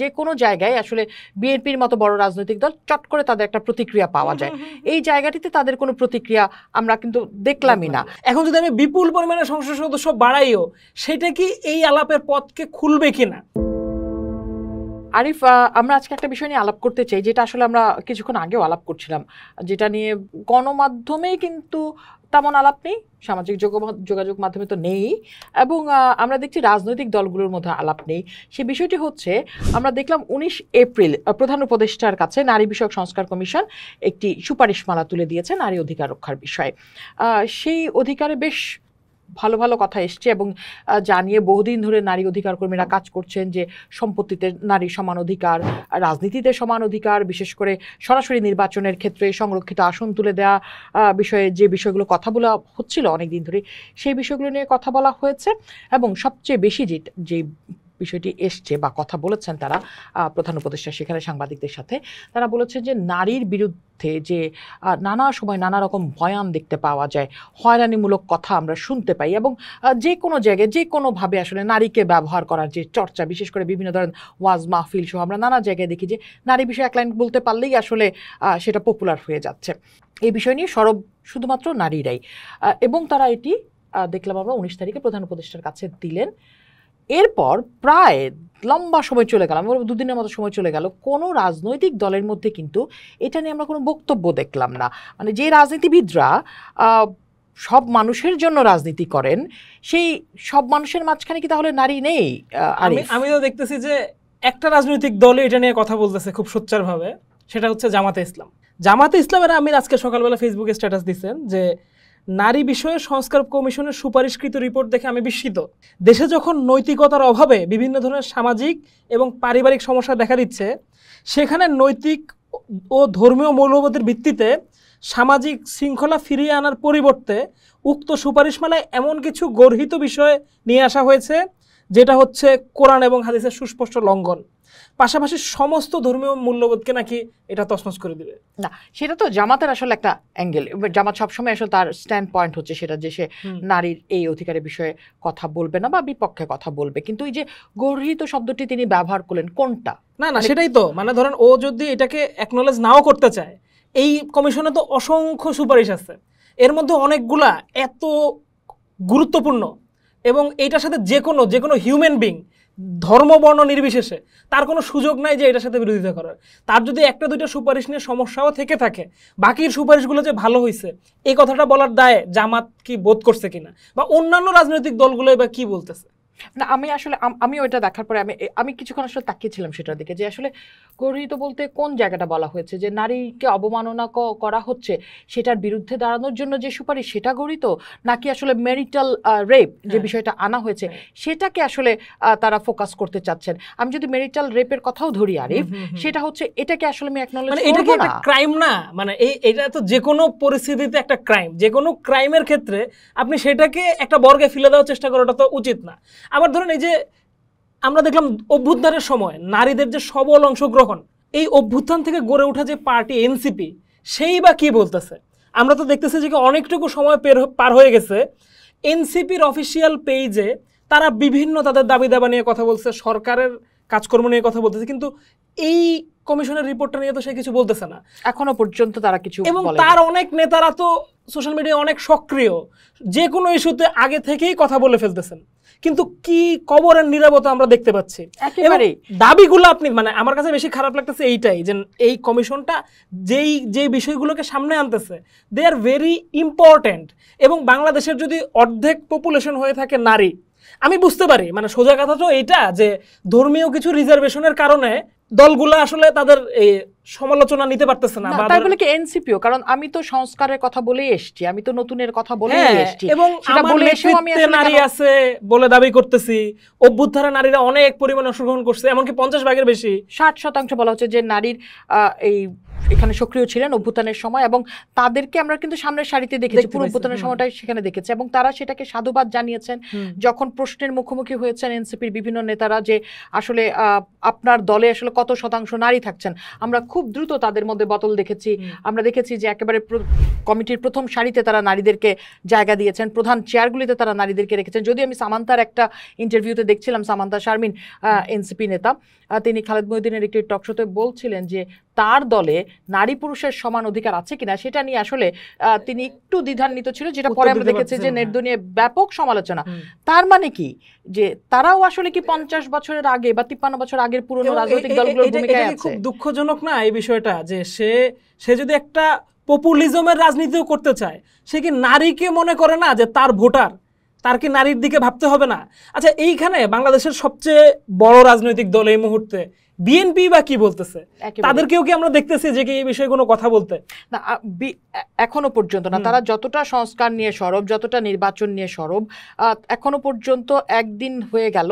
যে কোনো জায়গায় আসলে বিএনপির মতো বড় রাজনৈতিক দল চট করে তাদের একটা প্রতিক্রিয়া পাওয়া যায়, এই জায়গাটিতে তাদের কোনো প্রতিক্রিয়া আমরা কিন্তু দেখলামই না। এখন যদি আমি বিপুল পরিমাণে সংসদ সদস্য বাড়াইও, সেটা কি এই আলাপের পথকে খুলবে কিনা? আরিফ, আমরা আজকে একটা বিষয় নিয়ে আলাপ করতে চাই, যেটা আসলে আমরা কিছুক্ষণ আগেও আলাপ করছিলাম, যেটা নিয়ে গণমাধ্যমেই কিন্তু তেমন আলাপ নেই, সামাজিক যোগাযোগ মাধ্যমে তো নেই, এবং আমরা দেখছি রাজনৈতিক দলগুলোর মধ্যে আলাপ নেই। সে বিষয়টি হচ্ছে, আমরা দেখলাম 19 এপ্রিল প্রধান উপদেষ্টার কাছে নারী বিষয়ক সংস্কার কমিশন একটি সুপারিশমালা তুলে দিয়েছে নারী অধিকার রক্ষার বিষয়ে। সেই অধিকারে বেশ ভালো ভালো কথা এসছে, এবং জানিয়ে বহুদিন ধরে নারী অধিকার কর্মীরা কাজ করছেন যে সম্পত্তিতে নারীর সমান অধিকার, রাজনীতিতে সমান অধিকার, বিশেষ করে সরাসরি নির্বাচনের ক্ষেত্রে সংরক্ষিত আসন তুলে দেওয়া বিষয়ে যে বিষয়গুলো কথা বলা হচ্ছিল অনেক দিন ধরে, সেই বিষয়গুলো নিয়ে কথা বলা হয়েছে। এবং সবচেয়ে বেশি যে বিষয়টি এসছে বা কথা বলেছেন তারা, প্রধান উপদেষ্টা সেখানে সাংবাদিকদের সাথে তারা বলেছেন যে নারীর বিরুদ্ধে যে নানা সময় নানা রকম বয়ান দেখতে পাওয়া যায়, হয়রানিমূলক কথা আমরা শুনতে পাই, এবং যে কোনো জায়গায় যে কোনোভাবে আসলে নারীকে ব্যবহার করার যে চর্চা, বিশেষ করে বিভিন্ন ধরনের ওয়াজ মাহফিল সহ আমরা নানা জায়গায় দেখি যে নারী বিষয়ে এক লাইন বলতে পারলেই আসলে সেটা পপুলার হয়ে যাচ্ছে। এই বিষয় নিয়ে সরব শুধুমাত্র নারীরাই, এবং তারা এটি দেখলাম আমরা 19 তারিখে প্রধান উপদেষ্টার কাছে দিলেন। এরপর প্রায় লম্বা সময় চলে গেল, আমরা 2 দিনের মতো সময় চলে গেল, কোনো রাজনৈতিক দলের মধ্যে কিন্তু এটা নিয়ে আমরা কোনো বক্তব্য দেখলাম না। মানে যে রাজনীতিবিদরা সব মানুষের জন্য রাজনীতি করেন, সেই সব মানুষের মাঝখানে কি তাহলে নারী নেই? আমিও দেখতেছি যে একটা রাজনৈতিক দলে এটা নিয়ে কথা বলতেছে খুব সোচ্চারভাবে, সেটা হচ্ছে জামাতে ইসলাম। জামাতে ইসলামের আমির আজকে সকালবেলা ফেসবুকে স্ট্যাটাস দিচ্ছেন যে নারী বিষয়ে সংস্কার কমিশনের সুপারিশকৃত রিপোর্ট দেখে আমি বিস্মিত। দেশে যখন নৈতিকতার অভাবে বিভিন্ন ধরনের সামাজিক এবং পারিবারিক সমস্যা দেখা দিচ্ছে, সেখানে নৈতিক ও ধর্মীয় মূল্যবোধের ভিত্তিতে সামাজিক শৃঙ্খলা ফিরিয়ে আনার পরিবর্তে উক্ত সুপারিশমালায় এমন কিছু গর্হিত বিষয় নিয়ে আসা হয়েছে যেটা হচ্ছে কোরআন এবং হাদিসের সুস্পষ্ট লঙ্ঘন, পাশাপাশি সমস্ত ধর্মীয় মূল্যবোধকে নাকি এটা তছনছ করে দিবে। না, সেটা তো জামাতের আসলে একটা অ্যাঙ্গেল। জামাত সবসময় আসলে তার স্ট্যান্ড পয়েন্ট হচ্ছে সেটা যে সে নারীর এই অধিকারের বিষয়ে কথা বলবে না বা বিপক্ষে কথা বলবে, কিন্তু এই যে গর্হিত শব্দটি তিনি ব্যবহার করলেন, কোনটা? না সেটাই তো, মানে ধরেন ও যদি এটাকে অ্যাকনোলেজ নাও করতে চায়, এই কমিশনে তো অসংখ্য সুপারিশ আছে, এর মধ্যে অনেকগুলা এত গুরুত্বপূর্ণ, এবং এইটার সাথে যে কোনো হিউম্যান বিং ধর্ম বর্ণ নির্বিশেষে তার কোনো সুযোগ নাই যে এটার সাথে বিরোধিতা করার। তার যদি একটা দুইটা সুপারিশ নিয়ে সমস্যাও থেকে থাকে, বাকির সুপারিশগুলো যে ভালো হয়েছে এই কথাটা বলার দায়ে জামাত কি বোধ করছে কিনা, বা অন্যান্য রাজনৈতিক দলগুলো বা কি বলতেছে। না, আমি ওইটা দেখার পরে আমি কিছুক্ষণ আসলে তাকিয়েছিলাম সেটার দিকে, যে আসলে গর্হিত বলতে কোন জায়গাটা বলা হয়েছে, যে নারীকে অবমাননা করা হচ্ছে সেটার বিরুদ্ধে দাঁড়ানোর জন্য যে সুপারিশ সেটা গর্হিত, নাকি আসলে ম্যারিটাল রেপ যে বিষয়টা আনা হয়েছে সেটাকে আসলে তারা ফোকাস করতে চাচ্ছেন? আমি যদি ম্যারিটাল রেপের কথাও ধরি আরিফ, সেটা হচ্ছে এটাকে আসলে আমি অ্যাকনলেজ করব না। এটা কি একটা ক্রাইম না? মানে এটা তো যে কোনো পরিস্থিতিতে একটা ক্রাইম, যে কোনো ক্রাইমের ক্ষেত্রে আপনি সেটাকে একটা বর্গে ফেলে দেওয়ার চেষ্টা করাটা তো উচিত না। আবার ধরেন এই যে আমরা দেখলাম অভ্যুত্থানের সময় নারীদের যে সবল অংশগ্রহণ, এই অভ্যুত্থান থেকে গড়ে ওঠা যে পার্টি এনসিপি, সেই বা কি বলতেছে? আমরা তো দেখতেছি যে অনেকটুকু সময় পার হয়ে গেছে, এনসিপির অফিসিয়াল পেজে তারা বিভিন্ন তাদের দাবি দাবা নিয়ে কথা বলছে, সরকারের কাজকর্ম নিয়ে কথা বলতেছে, কিন্তু এই কমিশনের রিপোর্টটা নিয়ে তো সে কিছু বলতেছে না এখনো পর্যন্ত তারা কিছু। এবং তার অনেক নেতারা তো সোশ্যাল মিডিয়ায় অনেক সক্রিয়, যে কোনো ইস্যুতে আগে থেকেই কথা বলে ফেলতেছেন, কিন্তু কি কবরের নীরবতা আমরা দেখতে পাচ্ছি। দাবিগুলো আপনি, মানে আমার কাছে বেশি খারাপ লাগতেছে এইটাই, যে এই কমিশনটা যেই বিষয়গুলোকে সামনে আনতেছে দে আর ভেরি ইম্পর্টেন্ট, এবং বাংলাদেশের যদি অর্ধেক পপুলেশন হয়ে থাকে নারী, আমি বুঝতে পারি, মানে সোজা কথা তো এইটা যে ধর্মীয় কিছু রিজার্ভেশনের কারণে দলগুলো আসলে তাদের এই সমালোচনা নিতে পারতেছে না। তাই বলে কি এনসিপিও? কারণ আমি তো সংস্কারের কথা বলেই এসেছি, আমি তো নতুনের কথা বলেই এসেছি, এবং সেটা বলে আমি নারী আছে বলে দাবি করতেছি। অভ্যুত্থানে নারীরা অনেক পরিমাণে অংশগ্রহণ করছে, এমনকি 50 ভাগের বেশি, 60% বলা হচ্ছে যে নারীর এই এখানে সক্রিয় ছিলেন অভ্যুত্থানের সময়, এবং তাদেরকে আমরা কিন্তু সামনের সারিতে দেখেছি, পুরো অভ্যুত্থানের সময়টাই সেখানে দেখেছি, এবং তারা সেটাকে সাধুবাদ জানিয়েছেন যখন প্রশ্নের মুখোমুখি হয়েছেন এনসিপির বিভিন্ন নেতারা যে আসলে আপনার দলে আসলে কত শতাংশ নারী থাকছেন। আমরা খুব দ্রুত তাদের মধ্যে বদল দেখেছি। আমরা দেখেছি যে একেবারে কমিটির প্রথম সারিতে তারা নারীদেরকে জায়গা দিয়েছেন, প্রধান চেয়ারগুলিতে তারা নারীদেরকে রেখেছেন। যদি আমি সামান্তার একটা ইন্টারভিউতে দেখছিলাম, সামান্তা শারমিন এনসিপি নেতা, তিনি খালেদ মহিউদ্দিনের একটি টকশোতে বলছিলেন যে তার দলে নারী পুরুষের সমান অধিকার আছে কিনা সেটা নিয়ে আসলে তিনি একটু দ্বিধান্বিত ছিল, যেটা পরে আমরা দেখেছি যে নেট দুনিয়ায় ব্যাপক সমালোচনা। তার মানে কি যে তারাও আসলে কি 50 বছরের আগে বা 53 বছর আগের পুরনো রাজনৈতিক দলগুলোর ভূমিকায় আছে? খুব দুঃখজনক না এই বিষয়টা, যে সে যদি একটা পপুলিজমের রাজনীতিও করতে চায়, সে কি নারীকে মনে করে না যে তার ভোটার, তার কি নারীর দিকে ভাবতে হবে না? আচ্ছা, এইখানে বাংলাদেশের সবচেয়ে বড় রাজনৈতিক দল এই মুহূর্তে বিএনপি বা কি বলতেছে? তাদেরকেও কি আমরা দেখতেছি যে কি এই বিষয়ে কোনো কথা বলতে? না, এখনো পর্যন্ত না। তারা যতটা সংস্কার নিয়ে সরব, যতটা নির্বাচন নিয়ে সরব, এখনো পর্যন্ত একদিন হয়ে গেল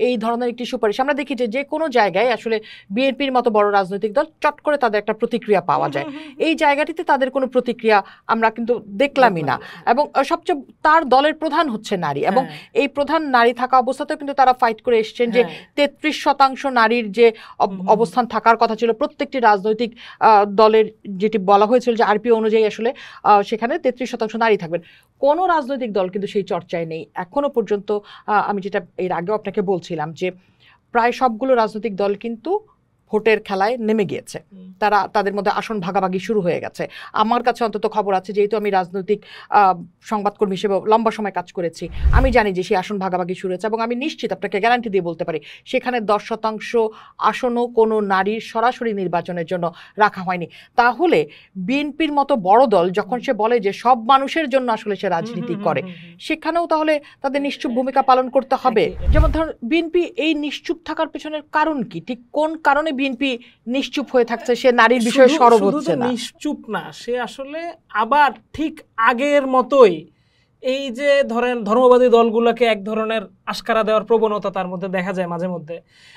এই ধরনের একটি সুপারিশ আমরা দেখি যে কোনো জায়গায় আসলে বিএনপির মতো বড় রাজনৈতিক দল চট করে তাদের একটা প্রতিক্রিয়া পাওয়া যায়। এই জায়গাটিতে তাদের কোনো প্রতিক্রিয়া আমরা কিন্তু দেখলামই না। এবং সবচেয়ে তার দলের প্রধান হচ্ছে নারী, এবং এই প্রধান নারী থাকা অবস্থাতেও কিন্তু তারা ফাইট করে এসছেন যে 33% নারীর যে অবস্থান থাকার কথা ছিল প্রত্যেকটি রাজনৈতিক দলের, যেটি বলা হয়েছিল যে আরপি অনুযায়ী আসলে সেখানে 33% নারী থাকবেন। কোনো রাজনৈতিক দল কিন্তু সেই চর্চায় নেই এখনো পর্যন্ত। আমি যেটা এর আগেও আপনাকে বলছিলাম যে প্রায় সবগুলো রাজনৈতিক দল কিন্তু ভোটের খেলায় নেমে গিয়েছে, তাদের মধ্যে আসন ভাগাভাগি শুরু হয়ে গেছে। আমার কাছে অন্তত খবর আছে, যেহেতু আমি রাজনৈতিক সংবাদকর্মী হিসেবে লম্বা সময় কাজ করেছি, আমি জানি যে সেই আসন ভাগাভাগি শুরু হয়েছে, এবং আমি নিশ্চিত আপনাকে গ্যারান্টি দিয়ে বলতে পারি সেখানে 10% আসনও কোনো নারীর সরাসরি নির্বাচনের জন্য রাখা হয়নি। তাহলে বিএনপির মতো বড় দল যখন সে বলে যে সব মানুষের জন্য আসলে সে রাজনীতি করে, সেখানেও তাহলে তাদের নিশ্চুপ ভূমিকা পালন করতে হবে। যেমন ধরুন বিএনপি এই নিশ্চুপ থাকার পেছনের কারণ কি? ঠিক কোন কারণে বিএনপি নিশ্চুপ হয়ে থাকছে? সে নারীর বিষয়ে সরব হচ্ছে না। নিশ্চুপ না, সে আসলে আবার ঠিক আগের মতোই এই যে ধরেন ধর্মবাদী দলগুলোকে এক ধরনের আশকারা দেওয়ার প্রবণতা তার মধ্যে দেখা যায় মাঝে মধ্যে।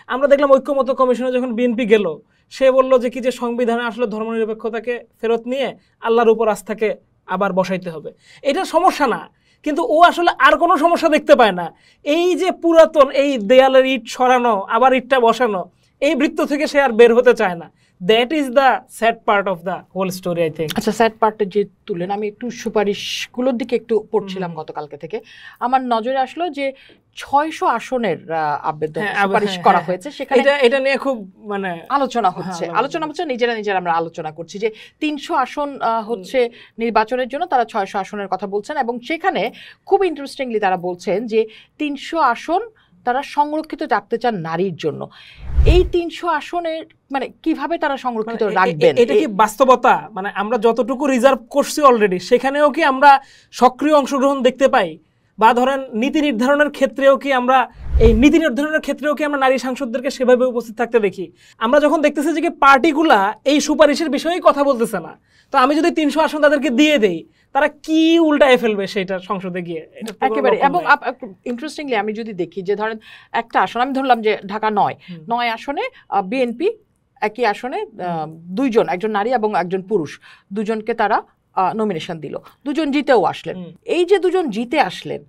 আমরা দেখলাম ঐক্যমত্য কমিশনে যখন বিএনপি গেল, সে বলল যে কি যে সংবিধানে আসলে ধর্মনিরপেক্ষতাকে ফেরত নিয়ে আল্লাহর উপর আস্থাকে আবার বসাইতে হবে। এটা সমস্যা না, কিন্তু ও আসলে আর কোনো সমস্যা দেখতে পায় না। এই যে পুরাতন এই দেয়ালের ইট সরানো আবার ইটটা বসানো, এই বৃত্ত থেকে সে আর বের হতে চায় না। That is the sad part of the whole story, I think. আচ্ছা, স্যাড পার্টে যে তুললেন, আমি একটু সুপারিশগুলোর দিকে একটু পড়ছিলাম গতকালকে থেকে, আমার নজরে আসলো যে 600 আসনের আবেদন সুপারিশ করা হয়েছে। সেখানে এটা নিয়ে খুব মানে আলোচনা হচ্ছে, নিজেরা আমরা আলোচনা করছি যে 300 আসন হচ্ছে নির্বাচনের জন্য, তারা 600 আসনের কথা বলছেন, এবং সেখানে খুব ইন্টারেস্টিংলি তারা বলছেন যে 300 আসন তারা সংরক্ষিত রাখতে চান নারীর জন্য। এই 300 আসনের মানে কিভাবে তারা সংরক্ষিত রাখবেন? এটা কি বাস্তবতা? মানে আমরা যতটুকু রিজার্ভ করছি অলরেডি, সেখানেও কি আমরা সক্রিয় অংশগ্রহণ দেখতে পাই? বা ধরেন নীতি নির্ধারণের ক্ষেত্রেও কি আমরা নারী সাংসদদেরকে সেভাবে উপস্থিত থাকতে দেখি? আমরা যখন দেখতেছি যে পার্টিগুলা এই সুপারিশের বিষয়েই কথা বলতেছে না, তো আমি যদি 300 আসন তাদেরকে দিয়ে দেই, তারা কি উল্টায় ফেলবে সেটা সংসদে গিয়ে? একেবারে। এবং ইন্টারেস্টিংলি আমি যদি দেখি যে ধরেন একটা আসন, আমি ধরলাম যে ঢাকা 9 আসনে বিএনপি একই আসনে দুইজন, একজন নারী এবং একজন পুরুষ, দুজনকে তারা নমিনেশন দিল, দুজন জিতেও আসলেন। এই যে দুজন জিতে আসলেন,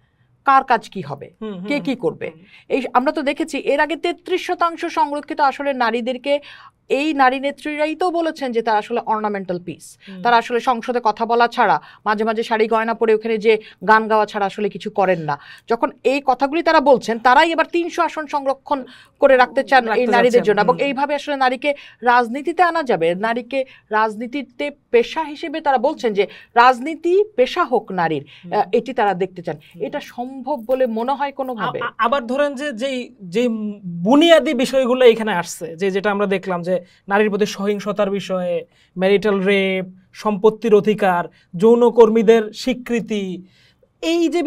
কার কাজ কি হবে, কে কি করবে? এই আমরা তো দেখেছি এর আগে 33% সংরক্ষিত আসলে নারীদেরকে এই নারী নেত্রীরাই তো বলেছেন যে তারা আসলে অর্নামেন্টাল পিস, তারা আসলে সংসদে কথা বলা ছাড়া, মাঝে মাঝে শাড়ি গয়না পরে ওখানে যে গান গাওয়া ছাড়া আসলে কিছু করেন না। যখন এই কথাগুলি তারা বলছেন, তারাই এবার 300 আসন সংরক্ষণ করে রাখতে চান এই নারীদের জন্য, এবং এইভাবে আসলে নারীকে রাজনীতিতে আনা যাবে, নারীকে রাজনীতিতে পেশা হিসেবে তারা বলছেন যে রাজনীতি পেশা হোক নারীর, এটি তারা দেখতে চান। এটা সম্ভব বলে মনে হয় কোনোভাবে? আবার ধরেন যে বুনিয়াদী বিষয়গুলো এখানে আসছে, যেটা আমরা দেখলাম যে নারীর প্রতি সহিংসতার বিষয়ে, ম্যারিটাল রেপ, সম্পত্তির অধিকার, যৌনকর্মীদের স্বীকৃতি, এই যে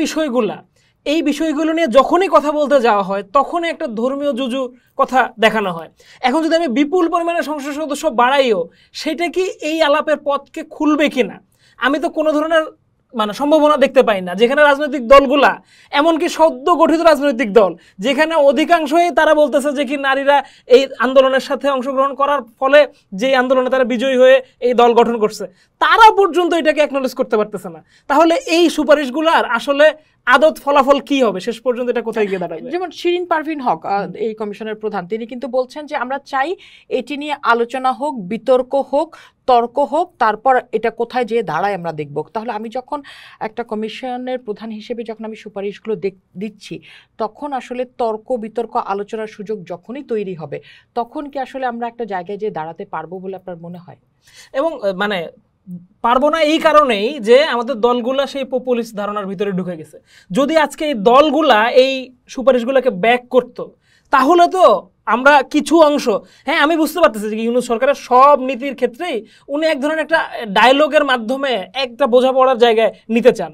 এই বিষয়গুলো নিয়ে যখনই কথা বলতে যাওয়া হয়, তখনই একটা ধর্মীয় জুজু কথা দেখানো হয়। এখন যদি আমি বিপুল পরিমাণে সংসদ সদস্য বাড়াইও, সেটা কি এই আলাপের পথকে খুলবে কিনা? আমি তো কোনো ধরনের মানে সম্ভাবনা দেখতে পাই না, যেখানে রাজনৈতিক দলগুলা এমনকি সদ্য গঠিত রাজনৈতিক দল যেখানে অধিকাংশই তারা বলতেছে যে কি নারীরা এই আন্দোলনের সাথে অংশগ্রহণ করার ফলে যে আন্দোলনে তারা বিজয়ী হয়ে এই দল গঠন করছে, তারা পর্যন্ত এটাকে অ্যাকনলেজ করতে পারতেছে না। তাহলে এই সুপারিশগুলার আসলে আদত ফলাফল কি হবে, শেষ পর্যন্ত এটা কোথায় গিয়ে দাঁড়াবে? যেমন শিরিন পারভিন হক, এই কমিশনের প্রধান, তিনি কিন্তু বলছেন যে আমরা চাই এটি নিয়ে আলোচনা হোক, বিতর্ক হোক, তর্ক হোক, তারপর এটা কোথায় যেয়ে দাঁড়ায় আমরা দেখব। তাহলে আমি যখন একটা কমিশনের প্রধান হিসেবে যখন আমি সুপারিশগুলো দিচ্ছি, তখন আসলে তর্ক বিতর্ক আলোচনার সুযোগ যখনই তৈরি হবে, তখন কি আসলে আমরা একটা জায়গায় যেয়ে দাঁড়াতে পারবো বলে আপনার মনে হয়? এবং মানে পারবো না এই কারণেই যে আমাদের দলগুলা সেই পপুলিস্ট ধারণার ভিতরে ঢুকে গেছে। যদি আজকে এই দলগুলা এই সুপারিশগুলোকে ব্যাক করতো, তাহলে তো আমরা কিছু অংশ, হ্যাঁ আমি বুঝতে পারতেছি যে ইউনূস সরকারের সব নীতির ক্ষেত্রেই উনি এক ধরনের একটা ডায়লগের মাধ্যমে একটা বোঝাপড়ার জায়গায় নিতে চান।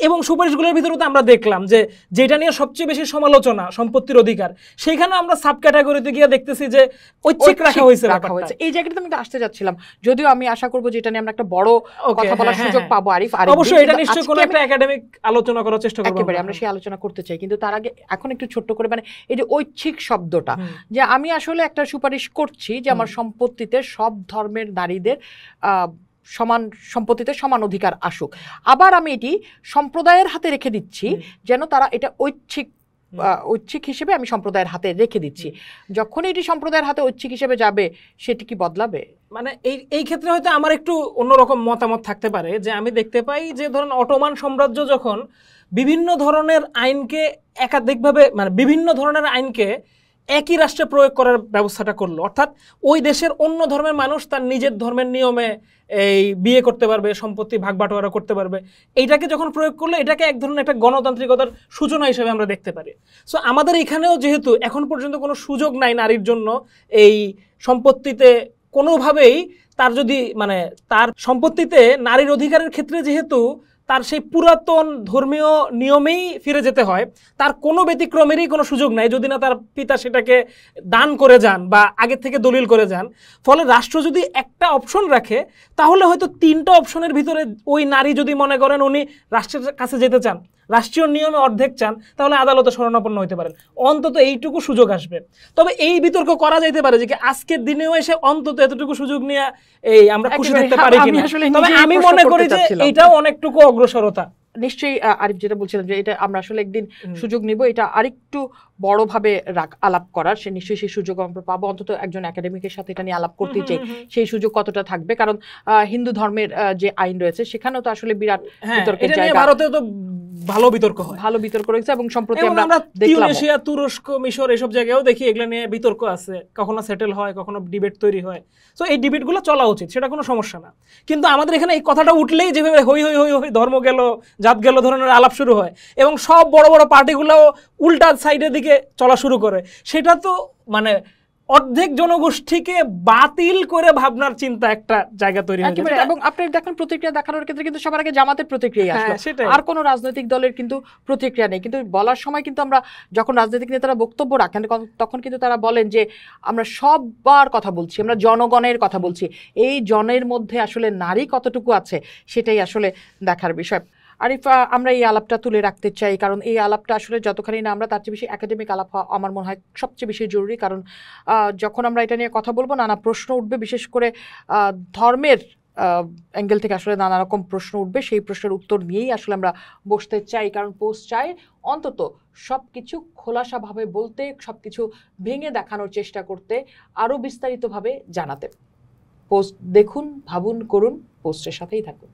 এবং সুপারিশগুলোর ভিতরে তো আমরা দেখলাম যে যেটা নিয়ে সবচেয়ে বেশি সমালোচনা, সম্পত্তির অধিকার, সেইখানে আমরা সাব ক্যাটাগরিতে গিয়ে দেখতেছি যে ঐচ্ছিক রাখা হয়েছে। এই জায়গাটা আমি আসতে যাচ্ছিলাম, যদিও আমি আশা করবো যে এটা নিয়ে আমরা একটা বড় কথা বলার সুযোগ পাবো আরিফ। অবশ্যই এটা নিশ্চয়ই কোনো একটা একাডেমিক আলোচনা করার চেষ্টা করব, একেবারে আমরা সেই আলোচনা করতে চাই। কিন্তু তার আগে এখন একটু ছোট্ট করে, মানে এই যে ঐচ্ছিক শব্দটা, যে আমি আসলে একটা সুপারিশ করছি যে আমার সম্পত্তিতে সব ধর্মের নারীদের সমান সম্পত্তিতে সমান অধিকার আসুক, আবার আমি এটি সম্প্রদায়ের হাতে রেখে দিচ্ছি যেন তারা এটা ঐচ্ছিক হিসেবে আমি সম্প্রদায়ের হাতে রেখে দিচ্ছি। যখন এটি সম্প্রদায়ের হাতে ঐচ্ছিক হিসেবে যাবে, সেটি কি বদলাবে? মানে এই ক্ষেত্রে হয়তো আমার একটু অন্যরকম মতামত থাকতে পারে। যে আমি দেখতে পাই যে ধরুন অটোমান সাম্রাজ্য যখন বিভিন্ন ধরনের আইনকে একাধিকভাবে, মানে বিভিন্ন ধরনের আইনকে একই রাষ্ট্রে প্রয়োগ করার ব্যবস্থাটা করলো, অর্থাৎ ওই দেশের অন্য ধর্মের মানুষ তার নিজের ধর্মের নিয়মে এই বিয়ে করতে পারবে, সম্পত্তি ভাগ বাটোয়ারা করতে পারবে, এইটাকে যখন প্রয়োগ করলো, এটাকে এক ধরনের একটা গণতান্ত্রিকতার সূচনা হিসেবে আমরা দেখতে পারি। সো আমাদের এখানেও যেহেতু এখন পর্যন্ত কোনো সুযোগ নাই নারীর জন্য এই সম্পত্তিতে কোনোভাবেই, তার যদি মানে তার সম্পত্তিতে নারীর অধিকারের ক্ষেত্রে যেহেতু তার সেই পুরাতন ধর্মীয় নিয়মেই ফিরে যেতে হয়, তার কোনো ব্যতিক্রমেরই কোনো সুযোগ নাই যদি না তার পিতা সেটাকে দান করে যান বা আগে থেকে দলিল করে যান। ফলে রাষ্ট্র যদি একটা অপশন রাখে, তাহলে হয়তো 3টা অপশনের ভিতরে ওই নারী যদি মনে করেন উনি রাষ্ট্রের কাছে যেতে চান, রাষ্ট্রীয় নিয়মে অর্ধেক চান, তাহলে আদালতে শরণাপন্ন হতে পারেন, অন্তত এইটুকু সুযোগ আসবে। তবে এই বিতর্ক করা যাইতে পারে যে আজকের দিনেও এসে অন্তত এতটুকু সুযোগ নিয়ে এই আমরা খুশি থাকতে পারি কিনা। তবে আমি মনে করি যে এটাও অনেকটুকু অগ্রসরতা। নিশ্চয়ই আরিফ যেটা বলছিলাম যে এটা আমরা আসলে একদিন সুযোগ নিব, এটা আরেকটু বড়ভাবে আলাপ করার, সে নিশ্চয়ই সেই সুযোগ আমরা পাবো। অন্তত একজন একাডেমিকের সাথে এটা নিয়ে আলাপ করতে চাই, সেই সুযোগ কতটা থাকবে, কারণ হিন্দু ধর্মের যে আইন রয়েছে সেখানেও তো আসলে বিরাট বিতর্কের জায়গা। ভারতেও তো ভালো বিতর্ক হয়, ভালো বিতর্ক রয়েছে, এবং সম্প্রতি আমরা টিউনিশিয়া, তুরস্ক, মিশর এসব জায়গায়ও দেখি এগুলো নিয়ে বিতর্ক আছে, কখনো সেটেল হয়, কখনো ডিবেট তৈরি হয়। তো এই ডিবেটগুলো চলা উচিত, সেটা কোনো সমস্যা না। কিন্তু আমাদের এখানে এই কথাটা উঠলেই যেভাবে হই হই হই হই ধর্ম গেল, জাত গেল ধরনের আলাপ শুরু হয়, এবং সব বড় বড় পার্টিগুলোও উল্টা সাইডের দিকে চলা শুরু করে, সেটা তো মানে অর্ধেক জনগোষ্ঠীকে বাতিল করে ভাবনার চিন্তা একটা জায়গা তৈরি হয়েছে। এবং আপনি দেখেন প্রতিক্রিয়া দেখানোর ক্ষেত্রে কিন্তু সবার আগে জামাতের প্রতিক্রিয়া আসলো, আর কোনো রাজনৈতিক দলের কিন্তু প্রতিক্রিয়া নেই। কিন্তু বলার সময় কিন্তু আমরা যখন রাজনৈতিক নেতারা বক্তব্য রাখেন, তখন কিন্তু তারা বলেন যে আমরা সবার কথা বলছি, আমরা জনগণের কথা বলছি, এই জনের মধ্যে আসলে নারী কতটুকু আছে সেটাই আসলে দেখার বিষয়। আরিফা, আমরা এই আলাপটা তুলে রাখতে চাই, কারণ এই আলাপটা আসলে যতখানি না আমরা তার চেয়ে বেশি একাডেমিক আলাপ হওয়া আমার মনে হয় সবচেয়ে বেশি জরুরি। কারণ যখন আমরা এটা নিয়ে কথা বলবো, নানা প্রশ্ন উঠবে, বিশেষ করে ধর্মের অ্যাঙ্গেল থেকে আসলে নানা রকম প্রশ্ন উঠবে। সেই প্রশ্নের উত্তর নিয়েই আসলে আমরা বসতে চাই, কারণ পোস্ট চাই অন্তত সব কিছু খোলাসাভাবে বলতে, সব কিছু ভেঙে দেখানোর চেষ্টা করতে, আরও বিস্তারিতভাবে জানাতে। পোস্ট দেখুন, ভাবুন, করুন, পোস্টের সাথেই থাকুন।